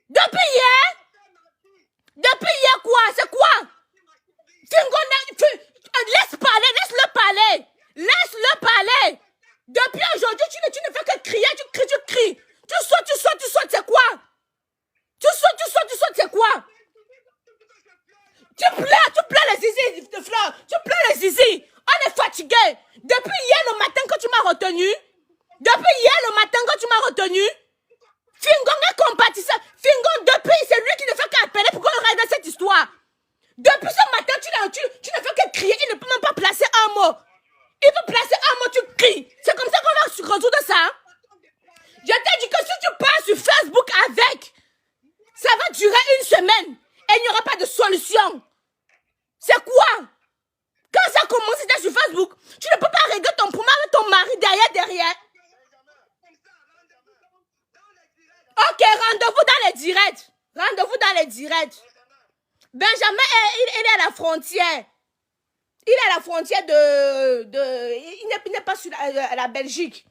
Depuis hier? Depuis hier quoi? C'est quoi? Laisse parler, laisse-le parler. Laisse-le parler. Depuis aujourd'hui, tu ne fais que crier, tu cries. Tu sautes, c'est quoi? Tu sautes, c'est quoi? Tu pleures les zizi, Fleur. Tu pleures les zizi. On est fatigué. Depuis hier le matin que tu m'as retenu. Fingon est compatissant. Fingon, depuis, c'est lui qui ne fait qu'appeler pour qu'on règle cette histoire. Depuis ce matin, tu ne fais que crier. Il ne peut même pas placer un mot. Il peut placer un mot, tu cries. C'est comme ça qu'on va résoudre ça. Je t'ai dit que si tu pars sur Facebook avec, ça va durer une semaine. Et il n'y aura pas de solution. C'est quoi? Quand ça commence, c'était sur Facebook. Tu ne peux pas régler ton problème avec ton mari derrière. Ok, rendez-vous dans les directs. Benjamin, il est à la frontière. Il est à la frontière il n'est pas sur la Belgique.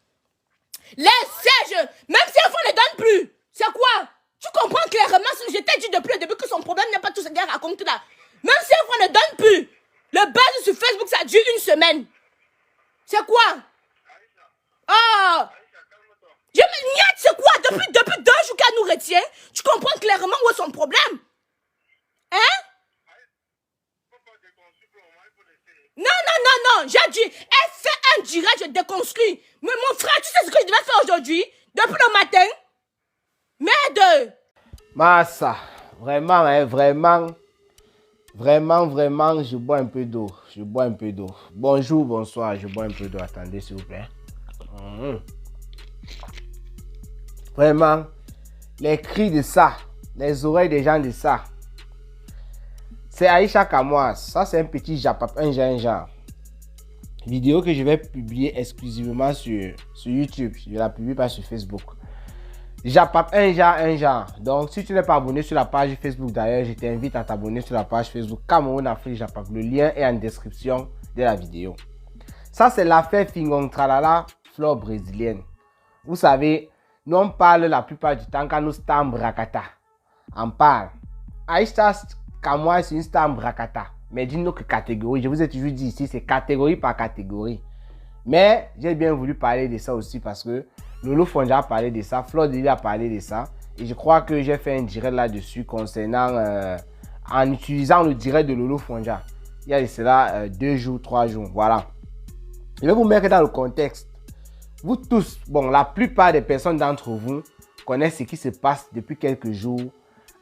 Les sièges, même si on ne les donne plus. C'est quoi? Tu comprends clairement, je t'ai dit depuis le début que son problème n'est pas tout ce qu'il raconte là. Même si on ne donne plus. Le buzz sur Facebook, ça dure une semaine. C'est quoi? Oh! C'est quoi? Depuis 2 jours qu'elle nous retient, tu comprends clairement où est son problème? Hein? Non, j'ai dit, elle fait un direct, je déconstruis. Mais mon frère, tu sais ce que je devais faire aujourd'hui? Depuis le matin? Merde! Massa, vraiment, je bois un peu d'eau. Bonjour, bonsoir, je bois un peu d'eau. Attendez, s'il vous plaît. Vraiment, les cris de ça, les oreilles des gens de ça. C'est Aïcha Kamoise. Ça, c'est un petit japap, un genre. Vidéo que je vais publier exclusivement sur YouTube. Je ne la publie pas sur Facebook. Japap, un genre. Donc, si tu n'es pas abonné sur la page Facebook d'ailleurs, je t'invite à t'abonner sur la page Facebook Cameroun Afrique Japap. Le lien est en description de la vidéo. Ça, c'est l'affaire Fingon Tralala, fleur brésilienne. Vous savez, nous on parle la plupart du temps quand nous sommes brakata. On parle. Aïcha Kamoise, c'est une star brakata. Mais d'une autre catégorie. Je vous ai toujours dit ici, c'est catégorie par catégorie. Mais j'ai bien voulu parler de ça aussi parce que Lolo Fonja a parlé de ça, Flor Deli a parlé de ça. Et je crois que j'ai fait un direct là-dessus concernant, en utilisant le direct de Lolo Fonja. Il y a de cela 2 jours, 3 jours, voilà. Je vais vous mettre dans le contexte. Vous tous, bon, la plupart des personnes d'entre vous connaissent ce qui se passe depuis quelques jours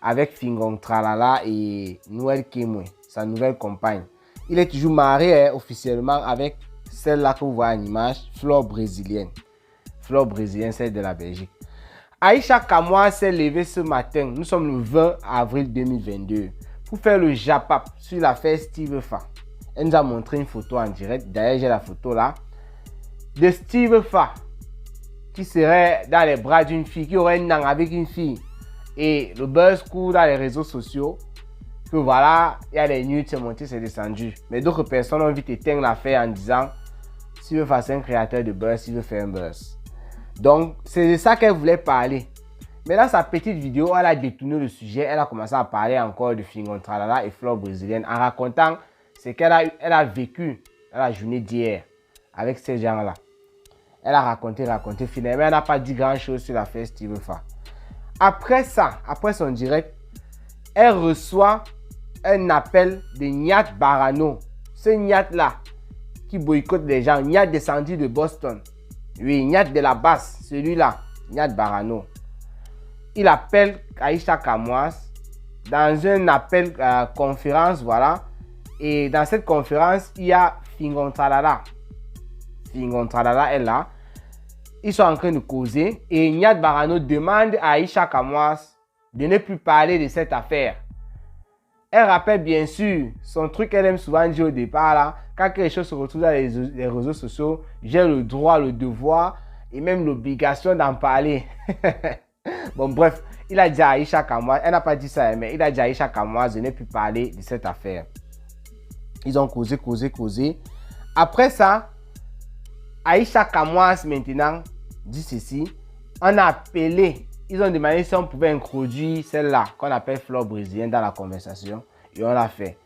avec Fingon Tralala et Noël Kemwe, sa nouvelle compagne. Il est toujours marié officiellement avec celle-là que vous voyez en image, Fleur brésilienne. Fleur brésilienne, celle de la Belgique. Aïcha Kamoise s'est levée ce matin, nous sommes le 20 avril 2022, pour faire le japap sur l'affaire Steve Fa. Elle nous a montré une photo en direct, d'ailleurs j'ai la photo là, de Steve Fa, qui serait dans les bras d'une fille, qui aurait une langue avec une fille. Et le buzz court dans les réseaux sociaux, que voilà, il y a des nudes, c'est monté, c'est descendu. Mais d'autres personnes ont vite éteint l'affaire en disant, s'il veut faire un créateur de buzz, il veut faire un buzz. Donc, c'est de ça qu'elle voulait parler. Mais dans sa petite vidéo, elle a détourné le sujet, elle a commencé à parler encore de Fingon Tralala et fleur brésilienne en racontant ce qu'elle a vécu dans la journée d'hier avec ces gens-là. Elle a raconté, finalement, elle n'a pas dit grand-chose sur l'affaire Steve Fa. Après ça, après son direct, elle reçoit un appel de Nyat Barano. Ce Nyat-là qui boycotte les gens. Nyat descendu de Boston. Oui, Nyat de la basse, celui-là, Nyat Barano. Il appelle Aïcha Kamoise dans un appel conférence, voilà. Et dans cette conférence, il y a Fingon Tralala. Fingon Tralala est là. Ils sont en train de causer et Nyat Barano demande à Aïcha Kamoise de ne plus parler de cette affaire. Elle rappelle bien sûr son truc qu'elle aime souvent dire au départ là, quand quelque chose se retrouve dans les réseaux sociaux, j'ai le droit, le devoir et même l'obligation d'en parler. Bon bref, il a dit à Aïcha Kamoise, elle n'a pas dit ça, mais il a dit à Aïcha Kamoise de ne plus parler de cette affaire. Ils ont causé. Après ça, Aïcha Kamoise maintenant dit ceci, on a appelé, ils ont demandé si on pouvait introduire celle-là, qu'on appelle fleur brésilienne, dans la conversation. Et on l'a fait.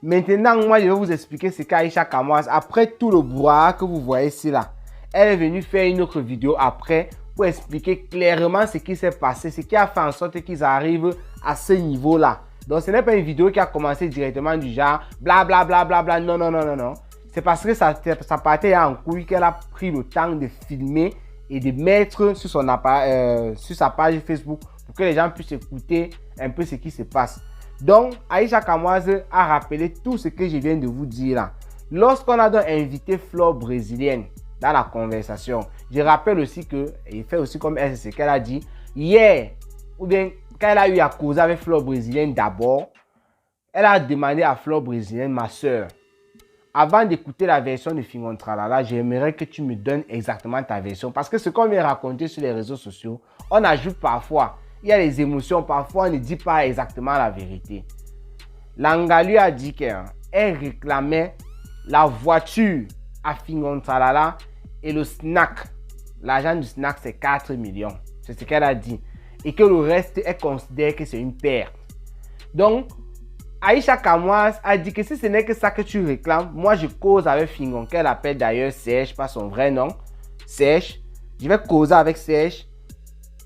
Maintenant, moi, je vais vous expliquer ce qu'Aïcha Kamoise, après tout le brouhaha que vous voyez ici, là, elle est venue faire une autre vidéo après pour expliquer clairement ce qui s'est passé, ce qui a fait en sorte qu'ils arrivent à ce niveau-là. Donc, ce n'est pas une vidéo qui a commencé directement du genre bla bla bla bla bla. Non, non, non, non, non. C'est parce que ça partait en couille qu'elle a pris le temps de filmer et de mettre sur, sur sa page Facebook pour que les gens puissent écouter un peu ce qui se passe. Donc, Aïcha Kamoise a rappelé tout ce que je viens de vous dire là. Lorsqu'on a donc invité Fleur brésilienne dans la conversation, je rappelle aussi que, et fait aussi comme elle, c'est ce qu'elle a dit, hier, ou bien quand elle a eu à causer avec Fleur brésilienne d'abord, elle a demandé à Fleur brésilienne, ma soeur, avant d'écouter la version de Fingon Tralala, j'aimerais que tu me donnes exactement ta version. Parce que ce qu'on vient raconter sur les réseaux sociaux, on ajoute parfois. Il y a les émotions, parfois on ne dit pas exactement la vérité. Langa lui a dit qu'elle réclamait la voiture à Fingon Tralala et le snack. L'argent du snack, c'est 4 millions. C'est ce qu'elle a dit. Et que le reste, elle considère que c'est une perte. Donc, Aïcha Kamoise a dit que si ce n'est que ça que tu réclames, moi je cause avec Fingon, qu'elle appelle d'ailleurs Serge, pas son vrai nom, Serge. Je vais causer avec Serge.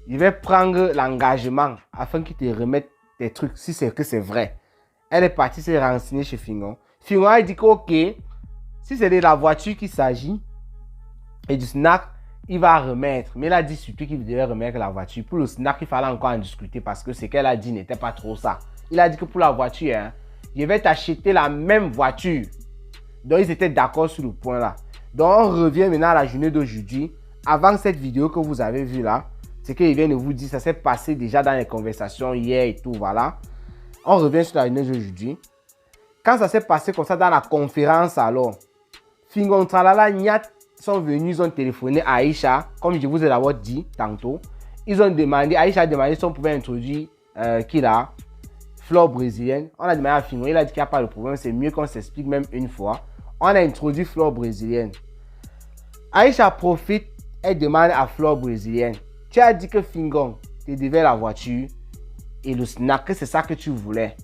Je vais prendre l'engagement afin qu'il te remette tes trucs, si c'est que c'est vrai. Elle est partie se renseigner chez Fingon. Fingon a dit que ok, si c'est de la voiture qu'il s'agit et du snack, il va remettre. Mais il a dit surtout qu'il devait remettre la voiture. Pour le snack, il fallait encore en discuter parce que ce qu'elle a dit n'était pas trop ça. Il a dit que pour la voiture, hein, je vais t'acheter la même voiture. Donc, ils étaient d'accord sur le point là. Donc, on revient maintenant à la journée d'aujourd'hui. Avant cette vidéo que vous avez vue là, ce qu'il vient de vous dire, ça s'est passé déjà dans les conversations hier et tout, voilà. On revient sur la journée d'aujourd'hui. Quand ça s'est passé comme ça dans la conférence alors, Fingon Tralala, Niat sont venus, ils ont téléphoné à Aïcha, comme je vous ai d'abord dit tantôt. Ils ont demandé, Aïcha a demandé si on pouvait introduire qui là, Fleur brésilienne. On a demandé à Fingon, il a dit qu'il n'y a pas de problème, c'est mieux qu'on s'explique même une fois. On a introduit Fleur brésilienne. Aïcha profite et demande à Fleur brésilienne. Tu as dit que Fingon te devait la voiture et le snack, que c'est ça que tu voulais.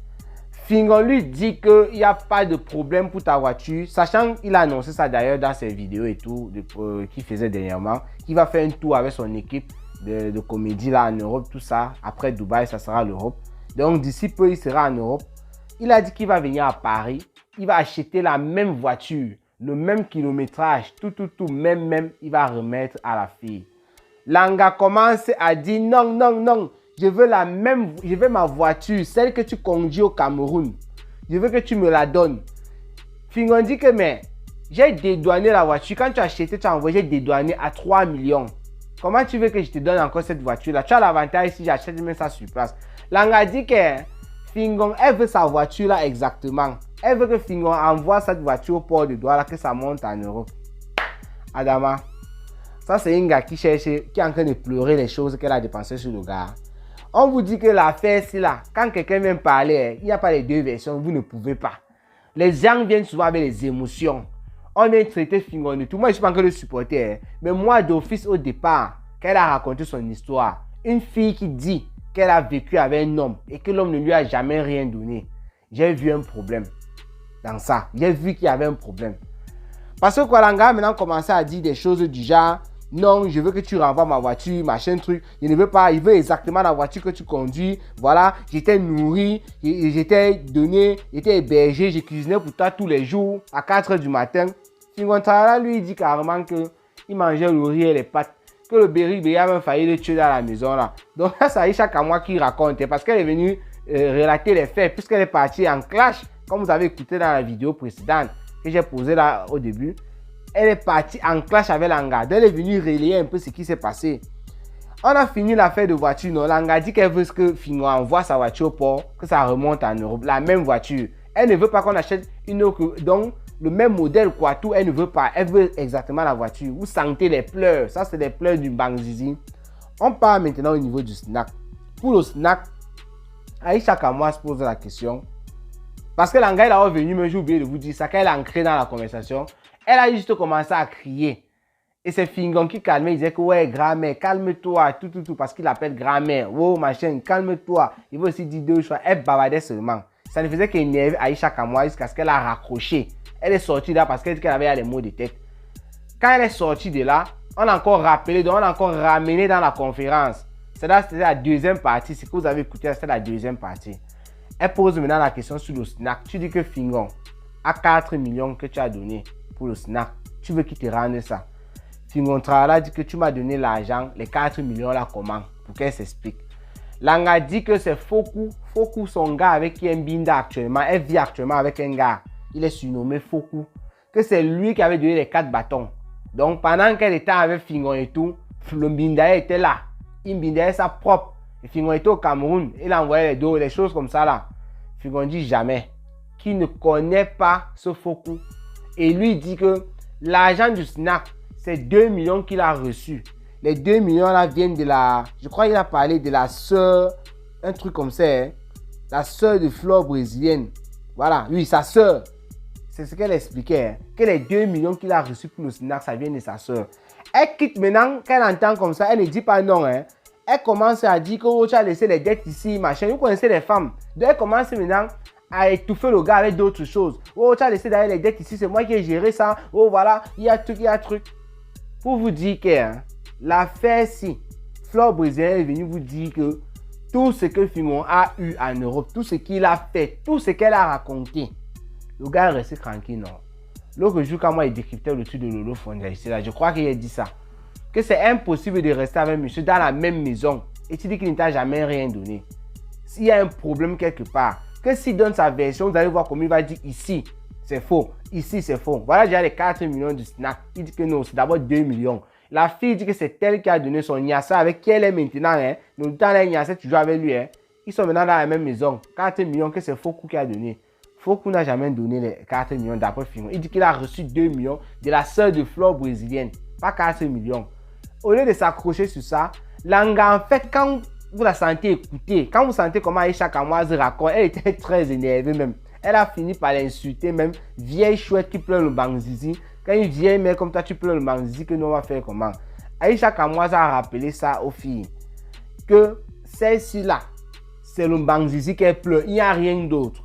Fingon lui dit qu'il n'y a pas de problème pour ta voiture, sachant qu'il a annoncé ça d'ailleurs dans ses vidéos et tout qu'il faisait dernièrement, qu'il va faire un tour avec son équipe de comédie là en Europe, tout ça. Après Dubaï, ça sera l'Europe. Donc d'ici peu, il sera en Europe. Il a dit qu'il va venir à Paris, il va acheter la même voiture, le même kilométrage, tout, même, il va remettre à la fille. Langa commence à dire non, non, non. Je veux ma voiture, celle que tu conduis au Cameroun. Je veux que tu me la donnes. Fingon dit que mais j'ai dédouané la voiture. Quand tu as acheté, tu as envoyé dédouané à 3 millions. Comment tu veux que je te donne encore cette voiture-là? Tu as l'avantage si j'achète même ça sur place. Langa dit que Fingon, elle veut sa voiture-là exactement. Elle veut que Fingon envoie cette voiture au port de Douala, que ça monte en Europe. Adama, ça c'est une gars qui cherche, qui est en train de pleurer les choses qu'elle a dépensées sur le gars. On vous dit que l'affaire, c'est là. Quand quelqu'un vient parler, il n'y a pas les deux versions, vous ne pouvez pas. Les gens viennent souvent avec les émotions. On vient traiter Fingon de tout. Moi, je ne suis pas encore le supporter. Mais moi, d'office, au départ, quand elle a raconté son histoire, une fille qui dit qu'elle a vécu avec un homme et que l'homme ne lui a jamais rien donné, j'ai vu un problème dans ça. J'ai vu qu'il y avait un problème. Parce que Kwalanga a maintenant commencé à dire des choses du genre, non, je veux que tu renvoies ma voiture, machin truc. Je ne veux pas, il veut exactement la voiture que tu conduis. Voilà, j'étais nourri, j'étais donné, j'étais hébergé, je cuisinais pour toi tous les jours à 4 h du matin. Fingon Tralala lui dit carrément qu'il mangeait le riz et les pâtes. Que le Berry a même failli le tuer dans la maison là. Donc là, c'est Aïcha Kamoise qui raconte parce qu'elle est venue relater les faits puisqu'elle est partie en clash, comme vous avez écouté dans la vidéo précédente que j'ai posée là au début. Elle est partie en clash avec Langa. Elle est venue relayer un peu ce qui s'est passé. On a fini l'affaire de voiture. Non, Langa dit qu'elle veut que Fingon envoie sa voiture au port, que ça remonte en Europe. La même voiture. Elle ne veut pas qu'on achète une autre. Donc, le même modèle, quoi. Tout, elle ne veut pas. Elle veut exactement la voiture. Vous sentez les pleurs. Ça, c'est les pleurs du Bangzizi. On part maintenant au niveau du snack. Pour le snack, Aïcha Kamoise pose la question. Parce que Langa, elle est revenue, mais j'ai oublié de vous dire ça. Quand elle est ancrée dans la conversation, elle a juste commencé à crier. Et c'est Fingon qui calmait, il disait que ouais, grand-mère, calme-toi, tout, parce qu'il appelle grand-mère. Oh, machin, calme-toi. Il veut aussi dire deux choses. Elle bavardait seulement. Ça ne faisait qu'énerver Aïcha Kamwa jusqu'à ce qu'elle a raccroché. Elle est sortie là parce qu'elle avait les mots de tête. Quand elle est sortie de là, on a encore rappelé, donc on a encore ramené dans la conférence. C'était la deuxième partie. Ce que vous avez écouté, c'était la deuxième partie. Elle pose maintenant la question sur le snack. Tu dis que Fingon a 4 millions que tu as donné pour le snack. Tu veux qu'il te rende ça. Fingon Tralala dit que tu m'as donné l'argent, les 4 millions là comment? Pour qu'elle s'explique. Langa dit que c'est Foku. Foku, son gars avec qui elle binda actuellement. Elle vit actuellement avec un gars. Il est surnommé Foku. Que c'est lui qui avait donné les 4 bâtons. Donc pendant qu'elle était avec Fingon et tout, le binda était là. Il bindait sa propre. Et Fingon était au Cameroun. Il envoyait les dos, les choses comme ça là. Fingon dit jamais qu'il ne connaît pas ce Foku. Et lui dit que l'argent du snack, c'est 2 millions qu'il a reçu. Les 2 millions là viennent de la... Je crois qu'il a parlé de la sœur, un truc comme ça. Hein? La sœur de Flore brésilienne. Voilà, oui, sa sœur. C'est ce qu'elle expliquait. Hein? Que les 2 millions qu'il a reçus pour le snack, ça vient de sa sœur. Elle quitte maintenant, qu'elle entend comme ça, elle ne dit pas non. Hein? Elle commence à dire que oh, tu as laissé les dettes ici, machin. Vous connaissez les femmes. Donc elle commence maintenant à étouffer le gars avec d'autres choses. Oh, tu as laissé derrière les dettes ici, c'est moi qui ai géré ça. Oh, voilà, il y a truc. Pour vous dire que hein, l'affaire si Flore brésilienne est venue vous dire que tout ce que Fingon a eu en Europe, tout ce qu'il a fait, tout ce qu'elle a raconté, le gars est resté tranquille, non. L'autre jour, quand moi, il décryptait le truc de Lolo Fondia ici, là, je crois qu'il a dit ça. Que c'est impossible de rester avec monsieur dans la même maison. Et tu dis qu'il ne t'a jamais rien donné. S'il y a un problème quelque part, que s'il donne sa version, vous allez voir comment il va dire ici, c'est faux. Ici, c'est faux. Voilà déjà les 4 millions du snack. Il dit que non, c'est d'abord 2 millions. La fille dit que c'est elle qui a donné son Niassa avec qui elle est maintenant. Hein. Le temps là, Niassa, tu joues avec lui. Hein. Ils sont maintenant dans la même maison. 4 millions que c'est Foku qui a donné. Foku n'a jamais donné les 4 millions d'après Fingon. Il dit qu'il a reçu 2 millions de la sœur de Flore brésilienne. Pas 4 millions. Au lieu de s'accrocher sur ça, Langa, en fait, quand vous la sentez écouter, quand vous sentez comment Aïcha Kamoise raconte, elle était très énervée même. Elle a fini par l'insulter même. Vieille chouette qui pleure le bangzizi. Quand une vieille mère comme toi, tu pleures le bangzizi, que nous on va faire comment? Aïcha Kamoise a rappelé ça aux filles. Que celle-ci là, c'est le bangzizi qu'elle pleure. Il n'y a rien d'autre.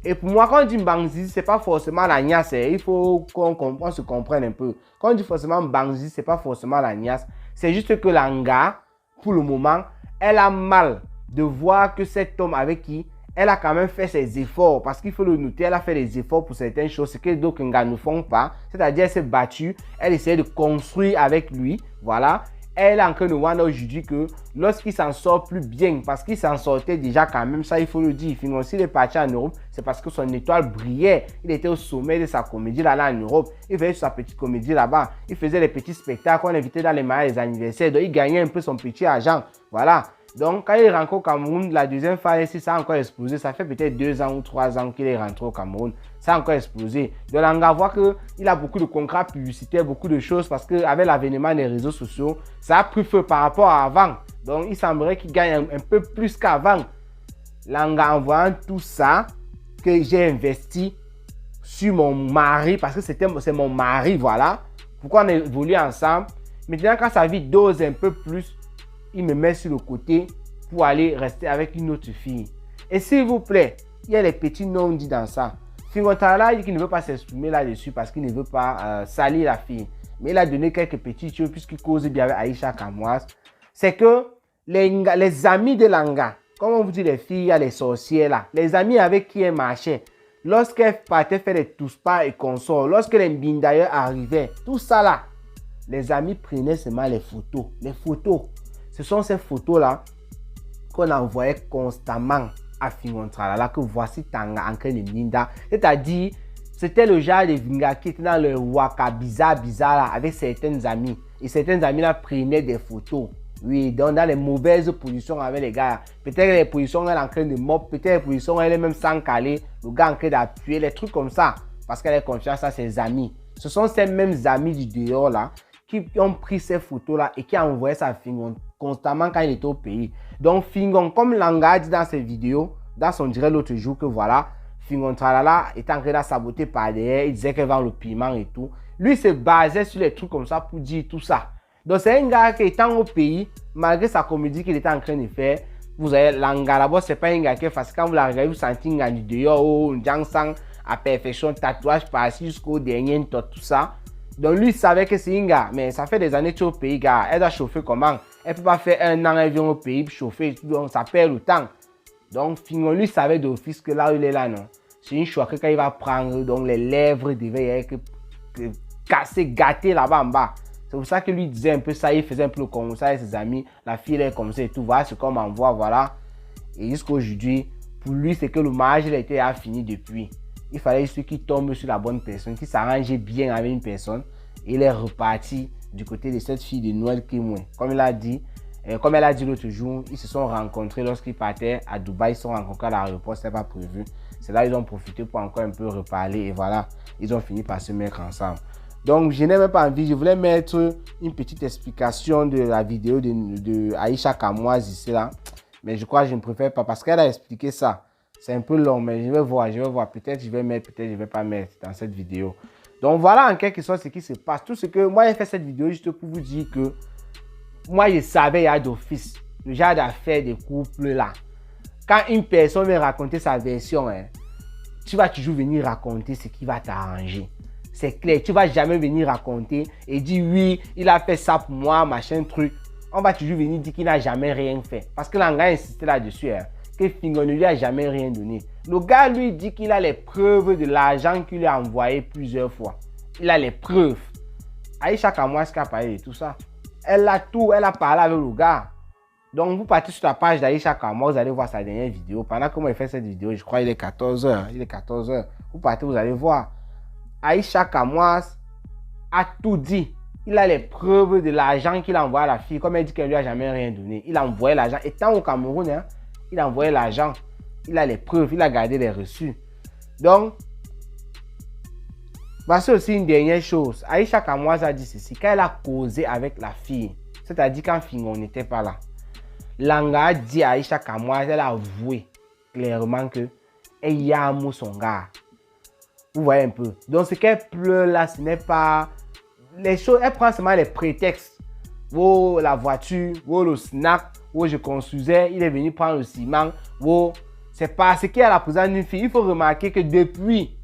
Et pour moi, quand on dit bangzizi, ce n'est pas forcément la niasse. Il faut qu'on se comprenne un peu. Quand on dit forcément bangzizi, ce n'est pas forcément la niasse. C'est juste que Langa, pour le moment, elle a mal de voir que cet homme avec qui elle a quand même fait ses efforts. Parce qu'il faut le noter, elle a fait des efforts pour certaines choses, ce que d'autres gars ne font pas. C'est-à-dire, elle s'est battue, elle essayait de construire avec lui. Voilà. Elle est en train de voir aujourd'hui que lorsqu'il s'en sort plus bien, parce qu'il s'en sortait déjà quand même, ça il faut le dire, Fingon, s'il est parti en Europe, c'est parce que son étoile brillait. Il était au sommet de sa comédie là en Europe. Il faisait sa petite comédie là-bas. Il faisait les petits spectacles qu'on invitait dans les mariages, les anniversaires. Donc il gagnait un peu son petit argent. Voilà. Donc quand il rentre au Cameroun, la deuxième fois ici, ça a encore explosé. Ça fait peut-être 2 ans ou 3 ans qu'il est rentré au Cameroun. Ça a encore explosé. Donc on voit qu'il a beaucoup de contrats publicitaires, beaucoup de choses parce qu'avec l'avènement des réseaux sociaux, ça a pris feu par rapport à avant. Donc il semblerait qu'il gagne un peu plus qu'avant. Langa, en voyant tout ça, que j'ai investi sur mon mari, parce que c'est mon mari, voilà. Pourquoi on évolue ensemble. Maintenant, quand sa vie dose un peu plus, il me met sur le côté pour aller rester avec une autre fille. Et s'il vous plaît, il y a les petits noms dit dans ça. Fingon Tralala dit qu'il ne veut pas s'exprimer là-dessus parce qu'il ne veut pas salir la fille. Mais il a donné quelques petites choses puisqu'il cause bien avec Aïcha Kamoise. C'est que les amis de Langa, comme on vous dit les filles, il y a les sorcières là, les amis avec qui elle marchait, lorsqu'elle partait faire des touspas et consorts, lorsque les Mbindailleurs arrivaient, tout ça là, les amis prenaient seulement les photos. Les photos, ce sont ces photos là qu'on envoyait constamment à Fingon Tralala, que voici Tanga en train de Mbinda. C'est-à-dire, c'était le genre de Vinga qui était dans le waka bizarre là, avec certains amis. Et certains amis là prenaient des photos. Oui, donc dans les mauvaises positions avec les gars. Peut-être les positions elle est en train de mop, peut-être les positions elle est même sans caler. Le gars en train d'appuyer, les trucs comme ça. Parce qu'elle a confiance à ses amis. Ce sont ces mêmes amis du dehors là qui ont pris ces photos là et qui ont envoyé ça à Fingon constamment quand il était au pays. Donc Fingon, comme Langa a dit dans ses vidéos, dans son direct l'autre jour que voilà, Fingon Tralala est en train de saboter par derrière, il disait qu'elle vend le piment et tout. Lui se basait sur les trucs comme ça pour dire tout ça. Donc c'est un gars qui étant au pays, malgré sa comédie qu'il était en train de faire, vous avez l'anga là-bas, c'est pas un gars qui est facile. Quand vous la regardez, vous sentez un gars du dehors, oh, un sang à perfection, tatouage par-ci jusqu'au dernier, tout ça. Donc lui, il savait que c'est un gars, mais ça fait des années que tu es au pays, gars. Elle doit chauffer comment? Elle peut pas faire un an, elle vient au pays, chauffer, donc ça perd le temps. Donc finalement, lui savait d'office que là où il est là, non. C'est une choix que quand il va prendre, donc les lèvres devaient être cassées, gâtées là-bas en bas. C'est pour ça que lui disait un peu ça, il faisait un peu comme ça avec ses amis. La fille elle est comme ça et tout, voilà ce qu'on m'envoie, voilà. Et jusqu'aujourd'hui, pour lui, c'est que le mariage il était fini depuis. Il fallait juste qu'il tombe sur la bonne personne, qu'il s'arrangeait bien avec une personne. Et il est reparti du côté de cette fille de Noël Kimwe. Comme il a dit, comme elle a dit l'autre jour, ils se sont rencontrés lorsqu'ils partaient à Dubaï, ils se sont rencontrés à l'aéroport, ce n'était pas prévu. C'est là qu'ils ont profité pour encore un peu reparler et voilà, ils ont fini par se mettre ensemble. Donc je n'ai même pas envie, je voulais mettre une petite explication de la vidéo de Aïcha Kamoise ici là. Mais je crois que je ne préfère pas parce qu'elle a expliqué ça. C'est un peu long, mais je vais voir. Peut-être je vais mettre, peut-être je ne vais pas mettre dans cette vidéo. Donc voilà en quelque sorte ce qui se passe. Tout ce que moi j'ai fait cette vidéo juste pour vous dire que moi je savais il y a d'office le genre d'affaires de couple là. Quand une personne vient raconter sa version, hein, tu vas toujours venir raconter ce qui va t'arranger. C'est clair, tu ne vas jamais venir raconter et dire oui, il a fait ça pour moi, machin truc. On va toujours venir dire qu'il n'a jamais rien fait. Parce que l'anga insiste là-dessus, hein, que Fingo ne lui a jamais rien donné. Le gars lui dit qu'il a les preuves de l'argent qu'il lui a envoyé plusieurs fois. Il a les preuves. Aïcha Kamoise qui a parlé de tout ça. Elle a tout, elle a parlé avec le gars. Donc vous partez sur la page d'Aïcha Kamoise, vous allez voir sa dernière vidéo. Pendant que moi il fait cette vidéo, je crois qu'il est 14h. Il est 14h. Vous partez, vous allez voir. Aïcha Kamoise a tout dit. Il a les preuves de l'argent qu'il a envoyé à la fille. Comme elle dit qu'elle lui a jamais rien donné. Il a envoyé l'argent. Étant au Cameroun, hein, il a envoyé l'argent. Il a les preuves. Il a gardé les reçus. Donc, voici aussi une dernière chose. Aïcha Kamoise a dit ceci. Quand elle a causé avec la fille, c'est-à-dire quand Fingo n'était pas là, Langa a dit à Aïcha Kamoise, elle a avoué clairement que elle y a amour son gars. Vous voyez un peu. Donc ce qu'elle pleure là, ce n'est pas les choses. Elle prend seulement les prétextes. Oh, la voiture, oh, le snack, oh, je construisais, il est venu prendre le ciment. Oh, c'est parce qu'il y a la présence d'une fille. Il faut remarquer que depuis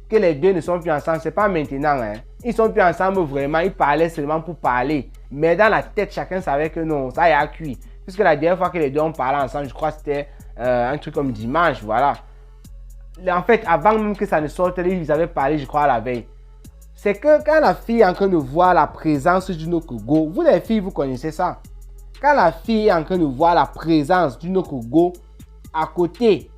que les deux ne sont plus ensemble, c'est pas maintenant. Hein. Ils sont plus ensemble vraiment. Ils parlaient seulement pour parler. Mais dans la tête, chacun savait que non, ça y a cuit. Puisque la dernière fois que les deux ont parlé ensemble, je crois que c'était un truc comme dimanche, voilà. En fait, avant même que ça ne sorte, ils avaient parlé, je crois, la veille. C'est que quand la fille est en train de voir la présence d'une Okogo, vous les filles, vous connaissez ça. Quand la fille est en train de voir la présence d'une Okogo à côté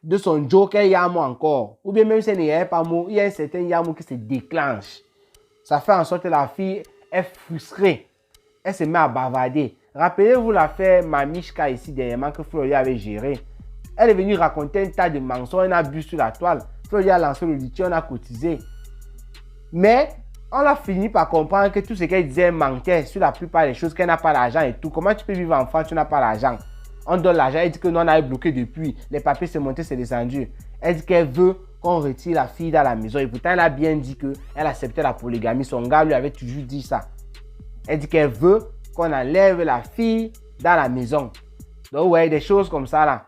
de son joker Yamo encore, ou bien même si elle n'y a pas mot, il y a un certain Yamo qui se déclenche. Ça fait en sorte que la fille est frustrée. Elle se met à bavarder. Rappelez-vous l'affaire Mamishka ici dernièrement que Floria avait géré. Elle est venue raconter un tas de mensonges, on a bu sur la toile. Floria a lancé le lithium, on a cotisé. Mais on a fini par comprendre que tout ce qu'elle disait manquait sur la plupart des choses, qu'elle n'a pas d'argent et tout. Comment tu peux vivre en France, tu n'as pas d'argent? On donne l'argent, elle dit que non, on avait bloqué depuis. Les papiers se montaient, c'est descendu. Elle dit qu'elle veut qu'on retire la fille dans la maison. Et pourtant, elle a bien dit qu'elle acceptait la polygamie. Son gars lui avait toujours dit ça. Elle dit qu'elle veut qu'on enlève la fille dans la maison. Donc, ouais, des choses comme ça là.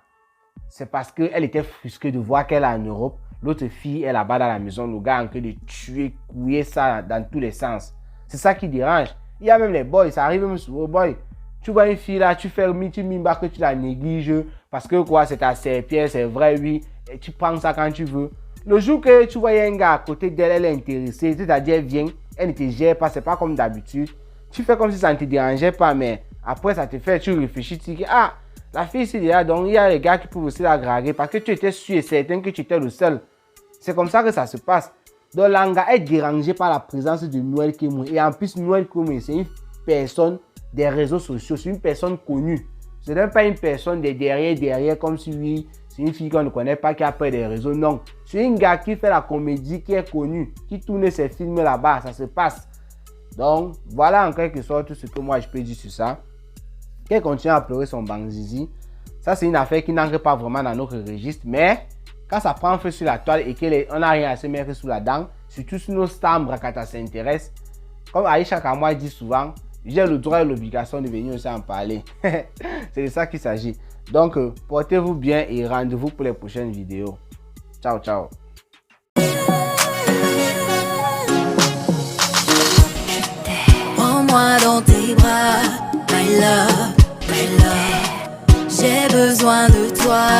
C'est parce qu'elle était frustrée de voir qu'elle est en Europe. L'autre fille est là-bas dans la maison. Le gars est en train de tuer, couiller ça dans tous les sens. C'est ça qui dérange. Il y a même les boys, ça arrive même sur les boys. Tu vois une fille là, tu fais tu m'imbas que tu la négliges. Parce que quoi, c'est ta serpillère, c'est vrai, oui. Et tu prends ça quand tu veux. Le jour que tu vois un gars à côté d'elle, elle est intéressée. C'est-à-dire, elle vient, elle ne te gère pas, c'est pas comme d'habitude. Tu fais comme si ça ne te dérangeait pas, mais après ça te fait, tu réfléchis, tu dis, ah, la fille c'est déjà, donc il y a les gars qui peuvent aussi la draguer parce que tu étais sûr et certain que tu étais le seul. C'est comme ça que ça se passe. Donc Langa est dérangée par la présence de Noël Kimwe. Et en plus, Noël Kimwe, c'est une personne des réseaux sociaux, c'est une personne connue. Ce n'est pas une personne de derrière, comme si oui, c'est une fille qu'on ne connaît pas qui a peur des réseaux. Non, c'est une gars qui fait la comédie, qui est connue, qui tourne ses films là-bas, ça se passe. Donc, voilà en quelque sorte tout ce que moi je peux dire sur ça. Qu'elle continue à pleurer son bangzizi. Ça, c'est une affaire qui n'entre pas vraiment dans notre registre. Mais quand ça prend feu sur la toile et qu'on n'a rien à se mettre sous la dent, surtout si nos stars Mbrakata s'intéressent. Comme Aïcha Kamwa dit souvent, j'ai le droit et l'obligation de venir aussi en parler. C'est de ça qu'il s'agit. Donc, portez-vous bien et rendez-vous pour les prochaines vidéos. Ciao, ciao. Prends-moi dans tes bras, my love, my love. J'ai besoin de toi.